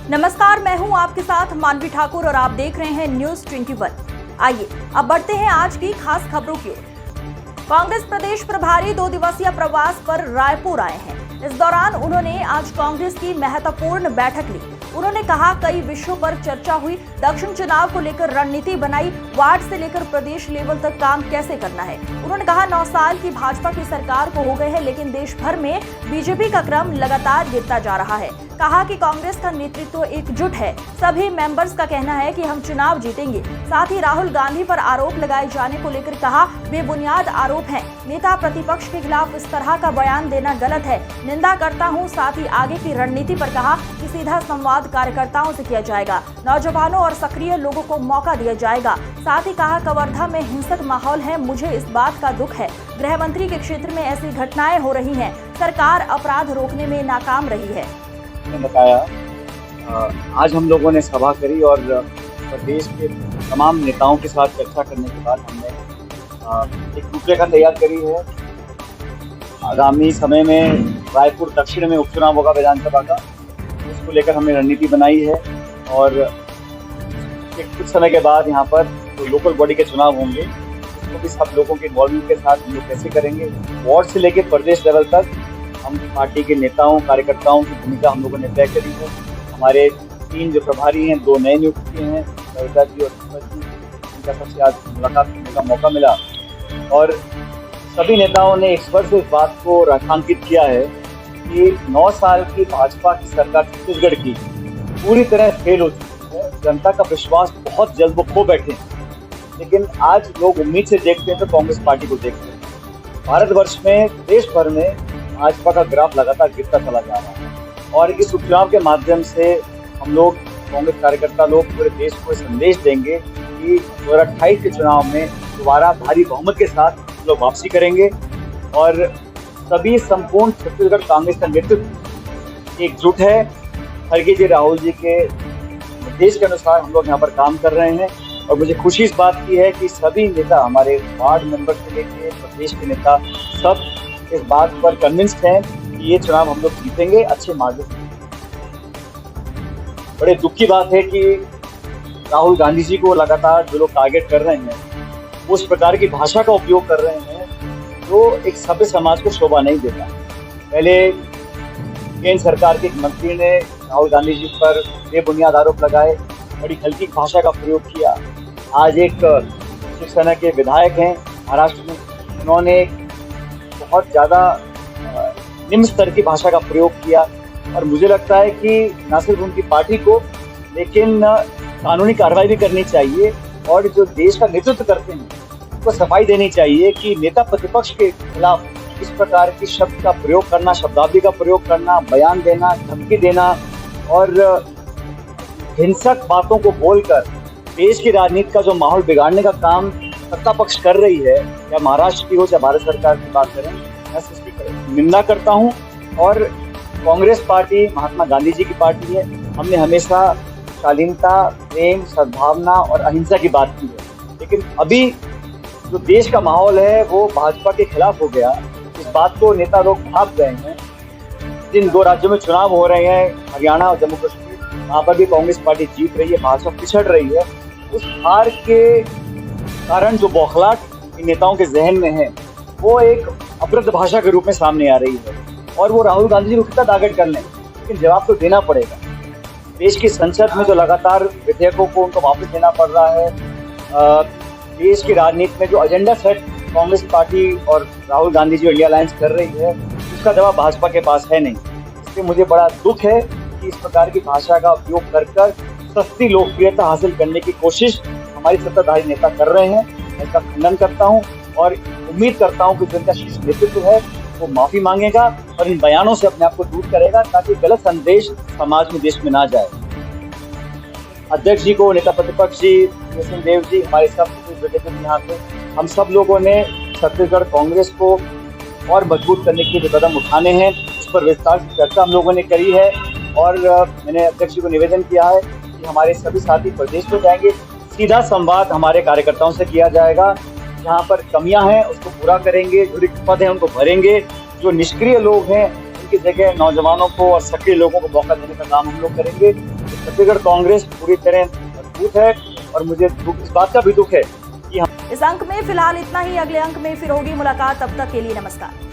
नमस्कार, मैं हूं आपके साथ मानवी ठाकुर और आप देख रहे हैं न्यूज 21। आइए अब बढ़ते हैं आज की खास खबरों की ओर। कांग्रेस प्रदेश प्रभारी 2 दिवसीय प्रवास पर रायपुर आए हैं। इस दौरान उन्होंने आज कांग्रेस की महत्वपूर्ण बैठक ली। उन्होंने कहा कई विषयों पर चर्चा हुई। दक्षिण चुनाव को लेकर रणनीति बनाई। वार्ड से लेकर प्रदेश लेवल तक काम कैसे करना है। उन्होंने कहा 9 साल की भाजपा की सरकार को हो गए हैं, लेकिन देश भर में बीजेपी का क्रम लगातार गिरता जा रहा है। कहा कि कांग्रेस का नेतृत्व एकजुट है। सभी मेंबर्स का कहना है कि हम चुनाव जीतेंगे। साथ ही राहुल गांधी पर आरोप लगाए जाने को लेकर कहा बेबुनियाद आरोप हैं। नेता प्रतिपक्ष के खिलाफ इस तरह का बयान देना गलत है, निंदा करता हूं। साथ ही आगे की रणनीति पर कहा कि सीधा संवाद कार्यकर्ताओं से किया जाएगा। नौजवानों और सक्रिय लोगों को मौका दिया जाएगा। साथ ही कहा कवर्धा में हिंसक माहौल है, मुझे इस बात का दुख है। गृह मंत्री के क्षेत्र में ऐसी घटनाएं हो रही हैं। सरकार अपराध रोकने में नाकाम रही है। बताया आज हम लोगों ने सभा करी और प्रदेश के तमाम नेताओं के साथ चर्चा करने के बाद हमने एक रूपरेखा तैयार करी है। आगामी समय में रायपुर दक्षिण में उपचुनाव होगा विधानसभा का, उसको लेकर हमने रणनीति बनाई है। और एक कुछ समय के बाद यहाँ पर जो लोकल बॉडी के चुनाव होंगे उसको भी सब लोगों के इन्वॉल्वमेंट के साथ हम लोग कैसे करेंगे। वार्ड से लेकर प्रदेश लेवल तक हम पार्टी के नेताओं कार्यकर्ताओं की भूमिका हम लोगों ने तय करी है। हमारे 3 जो प्रभारी हैं, 2 नए नियुक्त किए हैं, सविता जी और दीपक जी, उनका सबसे आज मुलाकात करने का मौका मिला। और सभी नेताओं ने एक स्वर से इस बात को रेखांकित किया है कि 9 साल की भाजपा की सरकार छत्तीसगढ़ की पूरी तरह फेल हो चुकी है। जनता का विश्वास बहुत जल्द वो खो बैठे हैं। लेकिन आज लोग उम्मीद से देखते हैं तो कांग्रेस पार्टी को देखते हैं। भारतवर्ष में, देश भर में भाजपा का ग्राफ लगातार गिरता चला जा रहा है। और इस उपचुनाव के माध्यम से हम लोग कांग्रेस कार्यकर्ता लोग पूरे देश को संदेश देंगे कि 2028 के चुनाव में दोबारा भारी बहुमत के साथ लोग वापसी करेंगे। और सभी संपूर्ण छत्तीसगढ़ कांग्रेस का नेतृत्व एकजुट है। खड़गे जी, राहुल जी के निर्देश के अनुसार हम लोग यहाँ पर काम कर रहे हैं। और मुझे खुशी इस बात की है कि सभी नेता, हमारे वार्ड मेंबर से लेकर प्रदेश के नेता, सब इस बात पर कन्विंस्ड हैं कि ये चुनाव हम लोग जीतेंगे अच्छे मार्ग से। बड़े दुख की बात है कि राहुल गांधी जी को लगातार जो लोग टारगेट कर रहे हैं वो उस प्रकार की भाषा का उपयोग कर रहे हैं जो एक सभ्य समाज को शोभा नहीं देता। पहले केंद्र सरकार के एक मंत्री ने राहुल गांधी जी पर बेबुनियाद आरोप लगाए, बड़ी हल्की भाषा का प्रयोग किया। आज एक शिवसेना के विधायक हैं महाराष्ट्र में, उन्होंने बहुत ज़्यादा निम्न स्तर की भाषा का प्रयोग किया। और मुझे लगता है कि न सिर्फ उनकी पार्टी को, लेकिन कानूनी कार्रवाई भी करनी चाहिए। और जो देश का नेतृत्व करते हैं उनको सफाई देनी चाहिए कि नेता प्रतिपक्ष के खिलाफ इस प्रकार की शब्द का प्रयोग करना, शब्दावली का प्रयोग करना, बयान देना, धमकी देना और हिंसक बातों को बोलकर देश की राजनीति का जो माहौल बिगाड़ने का काम सत्ता पक्ष कर रही है, या महाराष्ट्र की हो चाहे भारत सरकार की बात करें, मैं इसकी निंदा करता हूं। और कांग्रेस पार्टी महात्मा गांधी जी की पार्टी है। हमने हमेशा शालीनता, प्रेम, सद्भावना और अहिंसा की बात की है। लेकिन अभी जो देश का माहौल है वो भाजपा के खिलाफ हो गया। इस बात को नेता लोग भाग गए हैं। जिन 2 राज्यों में चुनाव हो रहे हैं, हरियाणा और जम्मू कश्मीर, वहाँ पर भी कांग्रेस पार्टी जीत रही है, भाजपा पिछड़ रही है। उस हार के कारण जो बौखलाहट इन नेताओं के जहन में है वो एक अभद्र भाषा के रूप में सामने आ रही है। और वो राहुल गांधी जी को कितना टारगेट कर लें, लेकिन जवाब तो देना पड़ेगा। देश की संसद में जो लगातार विधेयकों को उनको वापस लेना पड़ रहा है, देश की राजनीति में जो एजेंडा सेट कांग्रेस पार्टी और राहुल गांधी जी इंडिया अलायंस कर रही है, उसका जवाब भाजपा के पास है नहीं। इसलिए मुझे बड़ा दुख है कि इस प्रकार की भाषा का उपयोग कर सस्ती लोकप्रियता हासिल करने की कोशिश हमारी सत्ताधारी नेता कर रहे हैं। मैं इसका खंडन करता हूं और उम्मीद करता हूं कि जो इनका शीर्ष नेतृत्व है वो माफी मांगेगा और इन बयानों से अपने आप को दूर करेगा, ताकि गलत संदेश समाज में, देश में ना जाए। अध्यक्ष जी को, नेता प्रतिपक्ष जी, सिंहदेव जी, हमारे सब यहाँ पे हम सब लोगों ने छत्तीसगढ़ कांग्रेस को और मजबूत करने के लिए जो कदम उठाने हैं उस पर विस्तार से चर्चा हम लोगों ने करी है। और मैंने अध्यक्ष जी को निवेदन किया है कि हमारे सभी साथी प्रदेश में जाएंगे, सीधा संवाद हमारे कार्यकर्ताओं से किया जाएगा। जहाँ पर कमियां हैं उसको पूरा करेंगे, जो रिक्त पद हैं उनको भरेंगे, जो निष्क्रिय लोग हैं की जगह नौजवानों को और सक्रिय लोगों को मौका देने का काम हम लोग करेंगे। छत्तीसगढ़ कांग्रेस पूरी तरह मजबूत है और मुझे इस बात का भी दुख है कि इस अंक में फिलहाल इतना ही। अगले अंक में फिर होगी मुलाकात। तब तक के लिए नमस्कार।